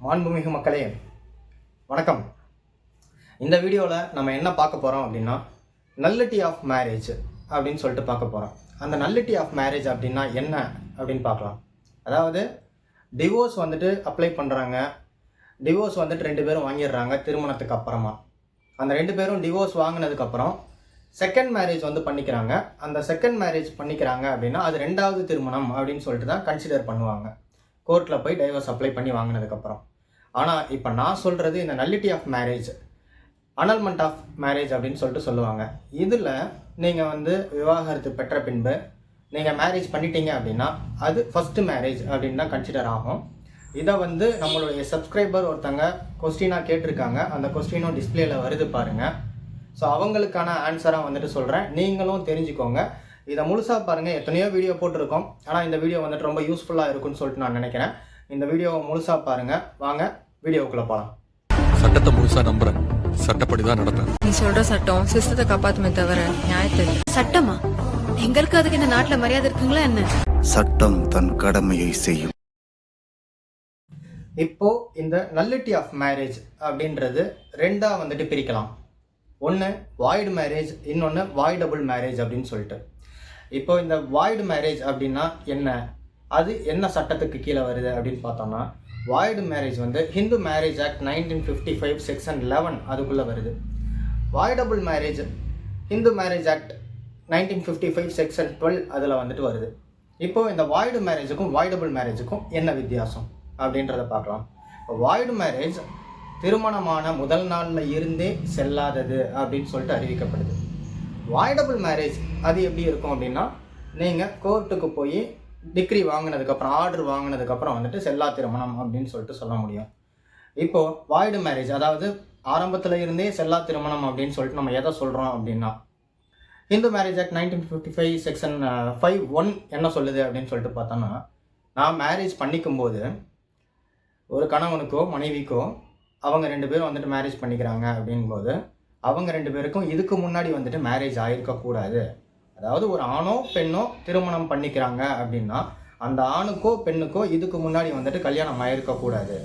மாண்புமிகு மக்களே வணக்கம். இந்த வீடியோவில் நம்ம என்ன பார்க்க போகிறோம் அப்படின்னா நல்லிட்டி ஆஃப் மேரேஜ் அப்படின்னு சொல்லிட்டு பார்க்க போகிறோம். அந்த நல்லிட்டி ஆஃப் மேரேஜ் அப்படின்னா என்ன அப்படின்னு பார்க்கலாம். அதாவது டிவோர்ஸ் அப்ளை பண்ணுறாங்க. டிவோர்ஸ் ரெண்டு பேரும் வாங்கிடுறாங்க திருமணத்துக்கு அப்புறமா. அந்த ரெண்டு பேரும் டிவோர்ஸ் வாங்கினதுக்கப்புறம் செகண்ட் மேரேஜ் பண்ணிக்கிறாங்க. அந்த செகண்ட் மேரேஜ் பண்ணிக்கிறாங்க அப்படின்னா அது ரெண்டாவது திருமணம் அப்படின்னு சொல்லிட்டு தான் கன்சிடர் பண்ணுவாங்க, கோர்ட்டில் போய் டைவர்ஸ் அப்ளை பண்ணி வாங்கினதுக்கப்புறம். ஆனால் இப்போ நான் சொல்கிறது இந்த nullity of marriage, annulment of marriage அப்படின்னு சொல்லிட்டு சொல்லுவாங்க. இதில் நீங்கள் விவாகரத்து பெற்ற பின்பு நீங்கள் மேரேஜ் பண்ணிட்டீங்க அப்படின்னா அது ஃபஸ்ட்டு மேரேஜ் அப்படின்னு தான் கன்சிடர் ஆகும். இதை நம்மளுடைய சப்ஸ்கிரைபர் ஒருத்தங்க கொஸ்டினாக கேட்டிருக்காங்க. அந்த கொஸ்டினும் டிஸ்பிளேயில் வருது பாருங்கள். ஸோ அவங்களுக்கான ஆன்சராக சொல்கிறேன், நீங்களும் தெரிஞ்சுக்கோங்க. இதை முழுசாக பாருங்கள். எத்தனையோ வீடியோ போட்டிருக்கோம், ஆனால் இந்த வீடியோ ரொம்ப யூஸ்ஃபுல்லாக இருக்குன்னு சொல்லிட்டு நான் நினைக்கிறேன். இந்த வீடியோவை முழுசாக பாருங்கள். வாங்க வீடியோக்குள்ளே போகலாம். சட்டத்தை முழுசாக நம்புறேன், சட்டப்படி தான் நடப்பேன். நீ சொல்ற சட்டம் சிஸ்டத்தை காப்பாத்துமே தவிர நியாயத்தை சட்டமா? எங்களுக்கு அதுக்கு இந்த நாட்டுல மரியாதை இருக்குங்களா என்ன? சட்டம் தன் கடமையை செய்யும். இப்போ இந்த நல்லிட்டி ஆஃப் மேரேஜ் அப்படின்றது ரெண்டா பிரிக்கலாம். ஒன்று வாய்டு மேரேஜ், இன்னொன்று வாய்டபுள் மேரேஜ் அப்படின்னு சொல்லிட்டு. இப்போ இந்த வாய்டு மேரேஜ் அப்படின்னா என்ன, அது என்ன சட்டத்துக்கு கீழே வருது அப்படின்னு பார்த்தோம்னா, void marriage Hindu marriage act 1955 section 11 அதுக்குள்ளே வருது. Voidable marriage Hindu marriage act 1955 section 12 அதில் வருது. இப்போது இந்த வாய்டு மேரேஜுக்கும் வாய்டபுள் மேரேஜுக்கும் என்ன வித்தியாசம் அப்படின்றத பார்க்கலாம். இப்போ வாய்டு மேரேஜ் திருமணமான முதல் நாளில் இருந்தே செல்லாதது அப்படின்னு சொல்லிட்டு அறிவிக்கப்படுது. வாய்டபுள் மேரேஜ் அது எப்படி இருக்கும் அப்படின்னா, நீங்கள் கோர்ட்டுக்கு போய் டிகிரி வாங்கினதுக்கப்புறம், ஆர்டர் வாங்கினதுக்கப்புறம் செல்லா திருமணம் அப்படின்னு சொல்லிட்டு சொல்ல முடியும். இப்போது வாய்டு மேரேஜ், அதாவது ஆரம்பத்தில் இருந்தே செல்லா திருமணம் அப்படின்னு சொல்லிட்டு நம்ம எதை சொல்கிறோம் அப்படின்னா, ஹிந்து மேரேஜ் ஆக்ட் 1955 செக்ஷன் 5(1) என்ன சொல்லுது அப்படின்னு சொல்லிட்டு பார்த்தோன்னா, நான் மேரேஜ் பண்ணிக்கும்போது ஒரு கணவனுக்கோ மனைவிக்கோ அவங்க ரெண்டு பேரும் மேரேஜ் பண்ணிக்கிறாங்க அப்படிங்கும்போது அவங்க ரெண்டு பேருக்கும் இதுக்கு முன்னாடி மேரேஜ் ஆகிருக்கக்கூடாது. அதாவது ஒரு ஆணோ பெண்ணோ திருமணம் பண்ணிக்கிறாங்க அப்படின்னா அந்த ஆணுக்கோ பெண்ணுக்கோ இதுக்கு முன்னாடி கல்யாணம் ஆகிருக்கக்கூடாது.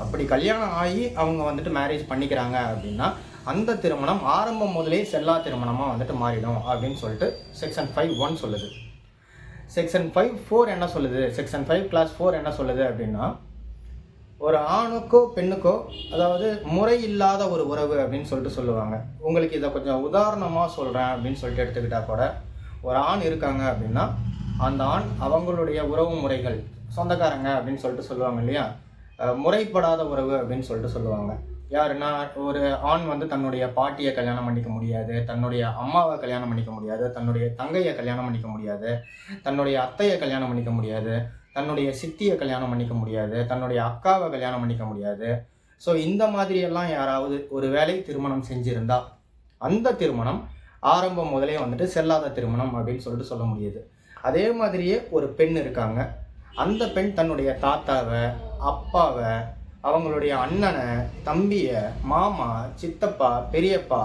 அப்படி கல்யாணம் ஆகி அவங்க மேரேஜ் பண்ணிக்கிறாங்க அப்படின்னா அந்த திருமணம் ஆரம்பம் முதலே செல்லா திருமணமாக மாறிடும் அப்படின்னு சொல்லிட்டு செக்ஷன் 5(1) சொல்லுது. செக்ஷன் 5(4) என்ன சொல்லுது, செக்ஷன் 5(4) என்ன சொல்லுது அப்படின்னா, ஒரு ஆணுக்கோ பெண்ணுக்கோ அதாவது முறை இல்லாத ஒரு உறவு அப்படின்னு சொல்லிட்டு சொல்லுவாங்க. உங்களுக்கு இதை கொஞ்சம் உதாரணமாக சொல்கிறேன் அப்படின்னு சொல்லிட்டு எடுத்துக்கிட்டால் கூட, ஒரு ஆண் இருக்காங்க அப்படின்னா அந்த ஆண் அவங்களுடைய உறவு முறைகள், சொந்தக்காரங்க அப்படின்னு சொல்லிட்டு சொல்லுவாங்க இல்லையா, முறைப்படாத உறவு அப்படின்னு சொல்லிட்டு சொல்லுவாங்க. யாருன்னா, ஒரு ஆண் தன்னுடைய பாட்டியை கல்யாணம் பண்ணிக்க முடியாது, தன்னுடைய அம்மாவை கல்யாணம் பண்ணிக்க முடியாது, தன்னுடைய தங்கையை கல்யாணம் பண்ணிக்க முடியாது, தன்னுடைய அத்தையை கல்யாணம் பண்ணிக்க முடியாது, தன்னுடைய சித்தியை கல்யாணம் பண்ணிக்க முடியாது, தன்னுடைய அக்காவை கல்யாணம் பண்ணிக்க முடியாது. ஸோ இந்த மாதிரியெல்லாம் யாராவது ஒரு வேளை திருமணம் செஞ்சுருந்தா அந்த திருமணம் ஆரம்பம் முதலே செல்லாத திருமணம் அப்படின்னு சொல்லிட்டு சொல்ல முடியுது. அதே மாதிரியே ஒரு பெண் இருக்காங்க, அந்த பெண் தன்னுடைய தாத்தாவை, அப்பாவை, அவங்களுடைய அண்ணனை, தம்பியை, மாமா, சித்தப்பா, பெரியப்பா,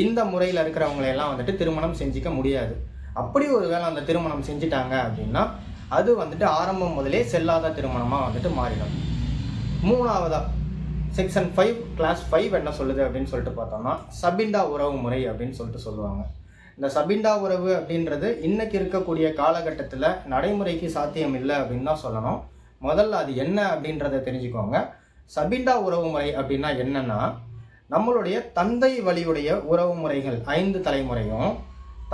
இந்த முறையில் இருக்கிறவங்களையெல்லாம் திருமணம் செஞ்சிக்க முடியாது. அப்படி ஒரு வேளை அந்த திருமணம் செஞ்சிட்டாங்க அப்படின்னா அது ஆரம்பம் முதலே செல்லாத திருமணமாக மாறிடும். மூணாவதா செக்ஷன் 5 கிளாஸ் 5 என்ன சொல்லுது அப்படின்னு சொல்லிட்டு பார்த்தோம்னா, சபிண்டா உறவு முறை அப்படின்னு சொல்லிட்டு சொல்லுவாங்க. இந்த சபிண்டா உறவு அப்படின்றது இன்னைக்கு இருக்கக்கூடிய காலகட்டத்தில் நடைமுறைக்கு சாத்தியம் இல்லை அப்படின்னு தான் சொல்லணும். முதல்ல அது என்ன அப்படின்றத தெரிஞ்சுக்கோங்க. சபிண்டா உறவு முறை அப்படின்னா என்னன்னா, நம்மளுடைய தந்தை வழியுடைய உறவு முறைகள் 5 தலைமுறையும்,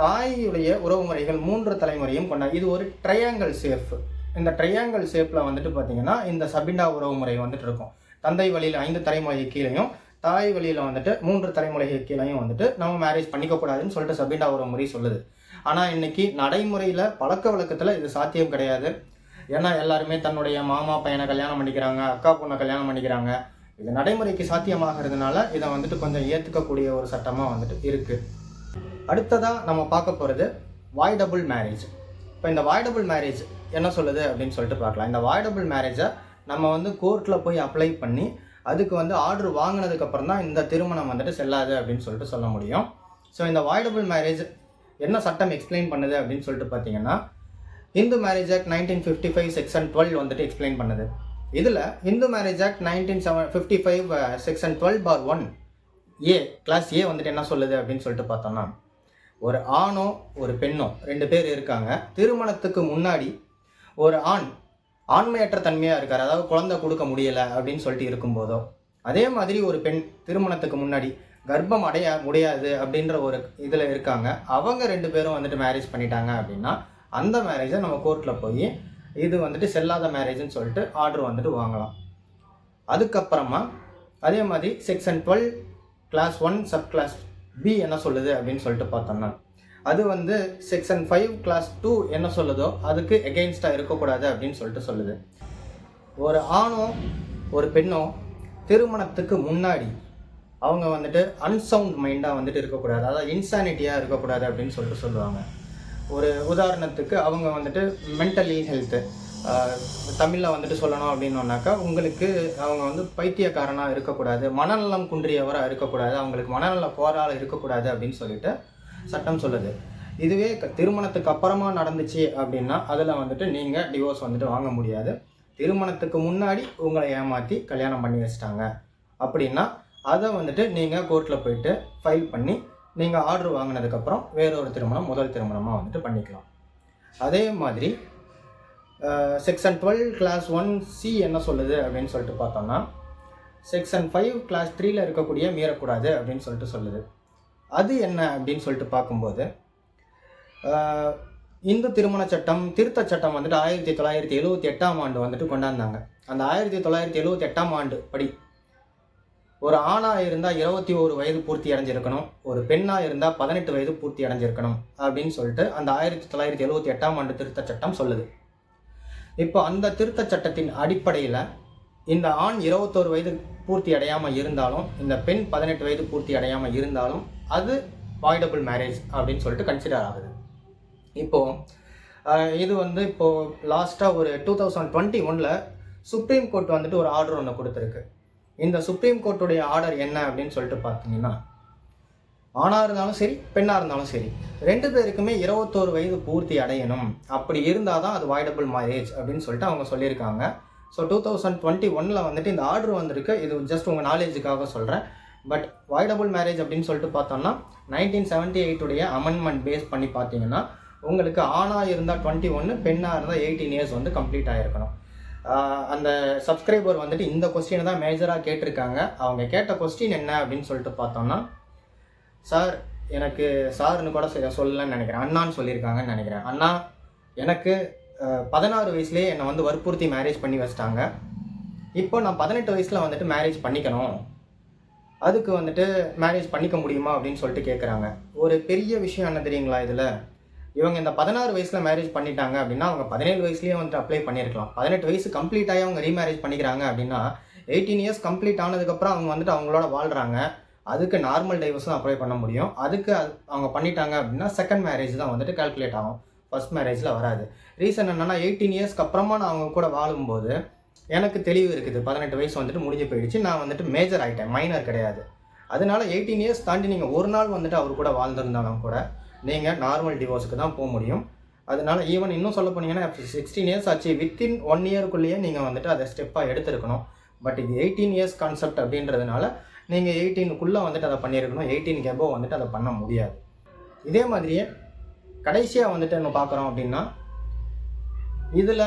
தாயுடைய உறவு முறைகள் 3 தலைமுறையும் கொண்ட இது ஒரு ட்ரையாங்கிள் ஷேப். இந்த ட்ரையாங்கிள் ஷேப்பில் பார்த்தீங்கன்னா இந்த சபிண்டா உறவு முறை இருக்கும். தந்தை வழியில் 5 தலைமுறைக்கு கீழையும், தாய் வழியில் 3 தலைமுறைக்கு கீழையும் நம்ம மேரேஜ் பண்ணிக்கக்கூடாதுன்னு சொல்லிட்டு சபிண்டா உறவு முறை சொல்லுது. ஆனால் இன்னைக்கு நடைமுறையில் பழக்க வழக்கத்தில் இது சாத்தியம் கிடையாது. ஏன்னா எல்லாருமே தன்னுடைய மாமா பையனை கல்யாணம் பண்ணிக்கிறாங்க, அக்கா பொண்ணை கல்யாணம் பண்ணிக்கிறாங்க. இது நடைமுறைக்கு சாத்தியமாகிறதுனால இதை கொஞ்சம் ஏற்றுக்கக்கூடிய ஒரு சட்டமாக இருக்குது. அடுத்ததாக நம்ம பார்க்க போகிறது வாய்டபுள் மேரேஜ். இப்போ இந்த வாய்டபுள் மேரேஜ் என்ன சொல்லுது அப்படின்னு சொல்லிட்டு பார்க்கலாம். இந்த வாய்டபுள் மேரேஜை நம்ம கோர்ட்டில் போய் அப்ளை பண்ணி அதுக்கு ஆர்டர் வாங்கினதுக்கப்புறம் தான் இந்த திருமணம் செல்லாது அப்படின்னு சொல்லிட்டு சொல்ல முடியும். ஸோ இந்த வாய்டபுள் மேரேஜ் என்ன சட்டம் எக்ஸ்பிளைன் பண்ணுது அப்படின்னு சொல்லிட்டு பார்த்தீங்கன்னா, Hindu marriage act 1955 section 12 explain பண்ணுது. இதில் Hindu marriage act 1955 section 12(1) A class ஏ வந்துட்டு என்ன சொல்லுது அப்படின்னு சொல்லிட்டு பார்த்தோம்னா, ஒரு ஆணோ ஒரு பெண்ணோ 2 பேர் இருக்காங்க. திருமணத்துக்கு முன்னாடி ஒரு ஆண்மையற்ற தன்மையாக இருக்கார், அதாவது குழந்தை கொடுக்க முடியலை அப்படின்னு சொல்லிட்டு இருக்கும்போதோ, அதே மாதிரி ஒரு பெண் திருமணத்துக்கு முன்னாடி கர்ப்பம் அடைய முடியாது அப்படின்ற ஒரு இதில் இருக்காங்க. அவங்க 2 பேரும் வந்துட்டு மேரேஜ் பண்ணிட்டாங்க அப்படின்னா அந்த மேரேஜை நம்ம கோர்ட்டில் போய் இது வந்துட்டு செல்லாத மேரேஜ்னு சொல்லிட்டு ஆர்டர் வந்துட்டு வாங்கலாம். அதுக்கப்புறமா அதே மாதிரி section 12 class 1 sub class B என்ன சொல்லுது அப்படின்னு சொல்லிட்டு பார்த்தோம்னா, அது வந்து செக்ஷன் 5 கிளாஸ் 2 என்ன சொல்லுதோ அதுக்கு எகெயின்ஸ்டாக இருக்கக்கூடாது அப்படின்னு சொல்லிட்டு சொல்லுது. ஒரு ஆணோ ஒரு பெண்ணோ திருமணத்துக்கு முன்னாடி அவங்க வந்துட்டு அன்சவுண்ட் மைண்டாக வந்துட்டு இருக்கக்கூடாது, அதாவது இன்சானிட்டியாக இருக்கக்கூடாது அப்படின்னு சொல்லிட்டு சொல்லுவாங்க. ஒரு உதாரணத்துக்கு அவங்க வந்துட்டு மென்டலி ஹெல்த்து, தமிழில் வந்துட்டு சொல்லணும் அப்படின்னோன்னாக்கா உங்களுக்கு அவங்க வந்து பைத்தியக்காரனாக இருக்கக்கூடாது, மனநலம் குன்றியவராக இருக்கக்கூடாது, அவங்களுக்கு மனநல கோளாறு இருக்கக்கூடாது அப்படின்னு சொல்லிட்டு சட்டம் சொல்லுது. இதுவே திருமணத்துக்கு அப்புறமா நடந்துச்சு அப்படின்னா அதில் வந்துட்டு நீங்கள் டிவோர்ஸ் வந்துட்டு வாங்க முடியாது. திருமணத்துக்கு முன்னாடி உங்களை ஏமாற்றி கல்யாணம் பண்ணி வச்சிட்டாங்க அப்படின்னா அதை வந்துட்டு நீங்கள் கோர்ட்டில் போயிட்டு ஃபைல் பண்ணி நீங்கள் ஆர்டர் வாங்கினதுக்கப்புறம் வேறொரு திருமணம் முதல் திருமணமாக வந்துட்டு பண்ணிக்கலாம். அதே மாதிரி செக்ஷன் 12 கிளாஸ் 1C என்ன சொல்லுது அப்படின்னு சொல்லிட்டு பார்த்தோம்னா, செக்ஷன் 5 கிளாஸ் 3 இருக்கக்கூடிய மீறக்கூடாது அப்படின்னு சொல்லிட்டு சொல்லுது. அது என்ன அப்படின்னு சொல்லிட்டு பார்க்கும்போது, இந்து திருமண சட்டம் திருத்த சட்டம் வந்துட்டு 1978ஆம் ஆண்டு வந்துட்டு கொண்டாந்தாங்க. அந்த 1978ஆம் ஆண்டு படி ஒரு ஆணாக இருந்தால் 21 வயது பூர்த்தி அடைஞ்சிருக்கணும், ஒரு பெண்ணாக இருந்தால் 18 வயது பூர்த்தி அடைஞ்சிருக்கணும் அப்படின்னு சொல்லிட்டு அந்த 1978ஆம் ஆண்டு திருத்த சட்டம் சொல்லுது. இப்போ அந்த திருத்த சட்டத்தின் அடிப்படையில் இந்த ஆண் 21 வயது பூர்த்தி அடையாமல் இருந்தாலும் இந்த பெண் 18 வயது பூர்த்தி அடையாமல் இருந்தாலும் அது வாய்டபுள் மேரேஜ் அப்படின்னு சொல்லிட்டு கன்சிடர் ஆகுது. இப்போது இது வந்து இப்போது லாஸ்ட்டாக ஒரு 2021 சுப்ரீம் கோர்ட் வந்துட்டு ஒரு ஆர்டர் ஒன்று கொடுத்துருக்கு. இந்த சுப்ரீம் கோர்ட்டுடைய ஆர்டர் என்ன அப்படின்னு சொல்லிட்டு பார்த்தீங்கன்னா, ஆணாக இருந்தாலும் சரி பெண்ணாக இருந்தாலும் சரி 2 பேருக்குமே 21 வயது பூர்த்தி அடையணும், அப்படி இருந்தால் தான் அது வாய்டபுள் மேரேஜ் அப்படின்னு சொல்லிட்டு அவங்க சொல்லியிருக்காங்க. ஸோ 2021 வந்துட்டு இந்த ஆர்டர் வந்திருக்கு. இது ஜஸ்ட் உங்கள் நாலேஜுக்காக சொல்கிறேன். பட் வாய்டபுள் மேரேஜ் அப்படின்னு சொல்லிட்டு பார்த்தோம்னா 1978 அமெண்ட்மெண்ட் பேஸ் பண்ணி பார்த்தீங்கன்னா உங்களுக்கு ஆணாக இருந்தால் 21, பெண்ணாக இருந்தால் 18 இயர்ஸ் வந்து கம்ப்ளீட் ஆகிருக்கணும். அந்த சப்ஸ்கிரைபர் வந்துட்டு இந்த கொஸ்டினை தான் மேஜராக கேட்டிருக்காங்க. அவங்க கேட்ட கொஸ்டின் என்ன அப்படின்னு சொல்லிட்டு பார்த்தோம்னா, சார் எனக்கு சார்னு கூட சொல்லலன்னு நினைக்கிறேன், அண்ணான்னு சொல்லியிருக்காங்கன்னு நினைக்கிறேன். அண்ணா எனக்கு 16 வயசுலேயே என்னை வந்து வற்புறுத்தி மேரேஜ் பண்ணி வச்சிட்டாங்க. இப்போ நான் 18 வயசில் வந்துட்டு மேரேஜ் பண்ணிக்கணும், அதுக்கு வந்துட்டு மேரேஜ் பண்ணிக்க முடியுமா அப்படின்னு சொல்லிட்டு கேட்குறாங்க. ஒரு பெரிய விஷயம் என்ன தெரியுங்களா, இதில் இவங்க இந்த 16 வயசில் மேரேஜ் பண்ணிட்டாங்க அப்படின்னா அவங்க 17 வயசுலேயே வந்துட்டு அப்ளை பண்ணியிருக்கலாம். 18 வயசு கம்ப்ளீட் ஆகி அவங்க ரீமேரேஜ் பண்ணிக்கிறாங்க அப்படின்னா 18 இயர்ஸ் கம்ப்ளீட் ஆனதுக்கப்புறம் அவங்க வந்துட்டு அவங்களோட வாழ்கிறாங்க, அதுக்கு நார்மல் டைவர்ஸ் தான் அப்ளை பண்ண முடியும். அதுக்கு அவங்க பண்ணிட்டாங்க அப்படின்னா செகண்ட் மேரேஜ் தான் வந்துட்டு கால்குலேட் ஆகும், ஃபர்ஸ்ட் மேரேஜில் வராது. ரீசன் என்னென்னா 18 இயர்ஸ்க்கு அப்புறமா நான் அவங்க கூட வாழும்போது எனக்கு தெளிவு இருக்குது, 18 வயசு வந்துட்டு முடிஞ்சு போயிடுச்சு, நான் வந்துட்டு மேஜர் ஆகிட்டேன், மைனர் கிடையாது. அதனால 18 இயர்ஸ் தாண்டி நீங்கள் ஒரு நாள் வந்துட்டு அவர் கூட வாழ்ந்துருந்தாலும் கூட நீங்கள் நார்மல் டிவோர்ஸுக்கு தான் போக முடியும். அதனால ஈவன் இன்னும் சொல்ல போனீங்கன்னா 16 இயர்ஸ் ஆச்சு, வித்தின் 1 இயருக்குள்ளேயே நீங்கள் வந்துட்டு அதை ஸ்டெப்பாக எடுத்துருக்கணும். பட் இது 18 இயர்ஸ் கான்செப்ட் அப்படின்றதுனால நீங்கள் 18க்குள்ளே வந்துட்டு அதை பண்ணியிருக்கணும், 18க்கு எபோவ் வந்துட்டு அதை பண்ண முடியாது. இதே மாதிரியே கடைசியாக வந்துட்டு நம்ம பார்க்குறோம் அப்படின்னா இதில்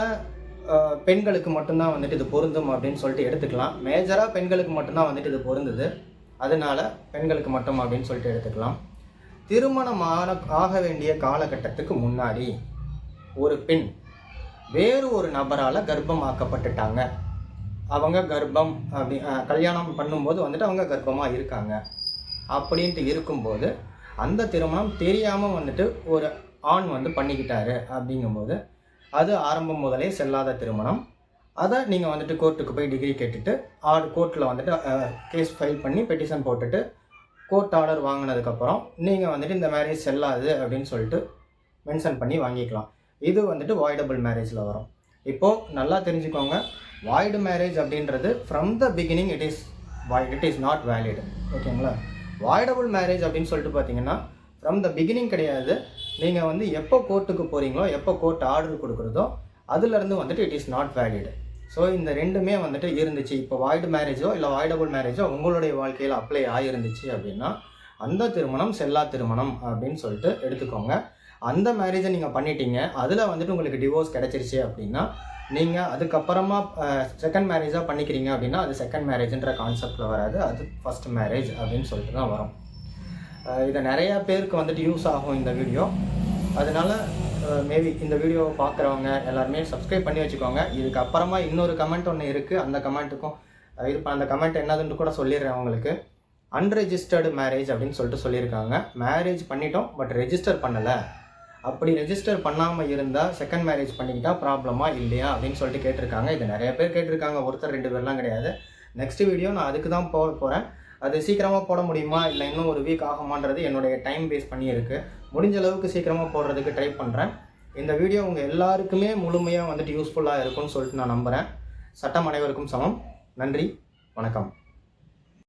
பெண்களுக்கு மட்டும்தான் வந்துட்டு இது பொருந்தும் அப்படின்னு சொல்லிட்டு எடுத்துக்கலாம். மேஜராக பெண்களுக்கு மட்டும்தான் வந்துட்டு இது பொருந்துது, அதனால பெண்களுக்கு மட்டும் அப்படின்னு சொல்லிட்டு எடுத்துக்கலாம். திருமணம் ஆக வேண்டிய காலகட்டத்துக்கு முன்னாடி ஒரு பெண் வேறு ஒரு நபரால் கர்ப்பமாக்கப்பட்டுட்டாங்க, அவங்க கர்ப்பம் அப்படி கல்யாணம் பண்ணும்போது வந்துட்டு அவங்க கர்ப்பமாக இருக்காங்க அப்படின்ட்டு இருக்கும்போது அந்த திருமணம் தெரியாமல் வந்துட்டு ஒரு ஆண் வந்து பண்ணிக்கிட்டாரு அப்படிங்கும்போது அது ஆரம்பம் முதலே செல்லாத திருமணம். அதை நீங்கள் வந்துட்டு கோர்ட்டுக்கு போய் டிகிரி கேட்டுட்டு கோர்ட்டில் வந்துட்டு கேஸ் ஃபைல் பண்ணி பெட்டிஷன் போட்டுட்டு கோர்ட் ஆர்டர் வாங்கினதுக்கப்புறம் நீங்கள் வந்துட்டு இந்த மேரேஜ் செல்லாது அப்படின்னு சொல்லிட்டு மென்ஷன் பண்ணி வாங்கிக்கலாம். இது வந்துட்டு வாய்டபுள் மேரேஜில் வரும். இப்போது நல்லா தெரிஞ்சுக்கோங்க, வாய்டு மேரேஜ் அப்படின்றது from the beginning it is not valid. ஓகேங்களா? வாய்டபுள் மேரேஜ் அப்படின்னு சொல்லிட்டு பார்த்தீங்கன்னா ஃப்ரம் த பிகினிங் கிடையாது. நீங்கள் வந்து எப்போ கோர்ட்டுக்கு போகிறீங்களோ, எப்போ கோர்ட் ஆர்டர் கொடுக்குறதோ அதுலேருந்து வந்துட்டு it is not valid. So இந்த ரெண்டுமே வந்துட்டு இருந்துச்சு. இப்போ வாய்டு மேரேஜோ இல்லை வாய்டபுள் மேரேஜோ உங்களுடைய வாழ்க்கையில் அப்ளை ஆகிருந்துச்சு அப்படின்னா அந்த திருமணம் செல்லா திருமணம் அப்படின்னு சொல்லிட்டு எடுத்துக்கோங்க. அந்த மேரேஜை நீங்கள் பண்ணிட்டீங்க, அதில் வந்துட்டு உங்களுக்கு டிவோர்ஸ் கிடச்சிருச்சு அப்படின்னா நீங்கள் அதுக்கப்புறமா செகண்ட் மேரேஜாக பண்ணிக்கிறீங்க அப்படின்னா அது செகண்ட் மேரேஜ்ன்ற கான்செப்டில் வராது, அது ஃபஸ்ட் மேரேஜ் அப்படின்னு சொல்லிட்டு தான் வரும். இதை நிறையா பேருக்கு வந்துட்டு யூஸ் ஆகும் இந்த வீடியோ. அதனால் மேபி இந்த வீடியோவை பார்க்குறவங்க எல்லாருமே சப்ஸ்கிரைப் பண்ணி வச்சுக்கோங்க. இதுக்கப்புறமா இன்னொரு கமெண்ட் ஒன்று இருக்குது, அந்த கமெண்ட்டுக்கும் அந்த கமெண்ட் என்னதுன்னு கூட சொல்லிடுறேன் உங்களுக்கு. அன்ரெஜிஸ்டர்டு மேரேஜ் அப்படின்னு சொல்லிட்டு சொல்லியிருக்காங்க. மேரேஜ் பண்ணிட்டோம் பட் ரெஜிஸ்டர் பண்ணலை, அப்படி ரெஜிஸ்டர் பண்ணாமல் இருந்தால் செகண்ட் மேரேஜ் பண்ணிக்கிட்டா ப்ராப்ளமா இல்லையா அப்படின்னு சொல்லிட்டு கேட்டிருக்காங்க. இது நிறைய பேர் கேட்டிருக்காங்க, ஒருத்தர் 2 பேர்லாம் கிடையாது. நெக்ஸ்ட் வீடியோ நான் அதுக்கு தான் போகிறேன். அது சீக்கிரமாக போட முடியுமா இல்லை இன்னும் ஒரு வீக் ஆகுமான்றது என்னுடைய டைம் பேஸ் பண்ணி இருக்குது. முடிஞ்ச அளவுக்கு சீக்கிரமாக போடுறதுக்கு ட்ரை பண்ணுறேன். இந்த வீடியோ உங்கள் எல்லாருக்குமே முழுமையாக வந்துட்டு யூஸ்ஃபுல்லாக இருக்கும்னு சொல்லிட்டு நான் நம்புகிறேன். சட்டம் அனைவருக்கும் சமம். நன்றி, வணக்கம்.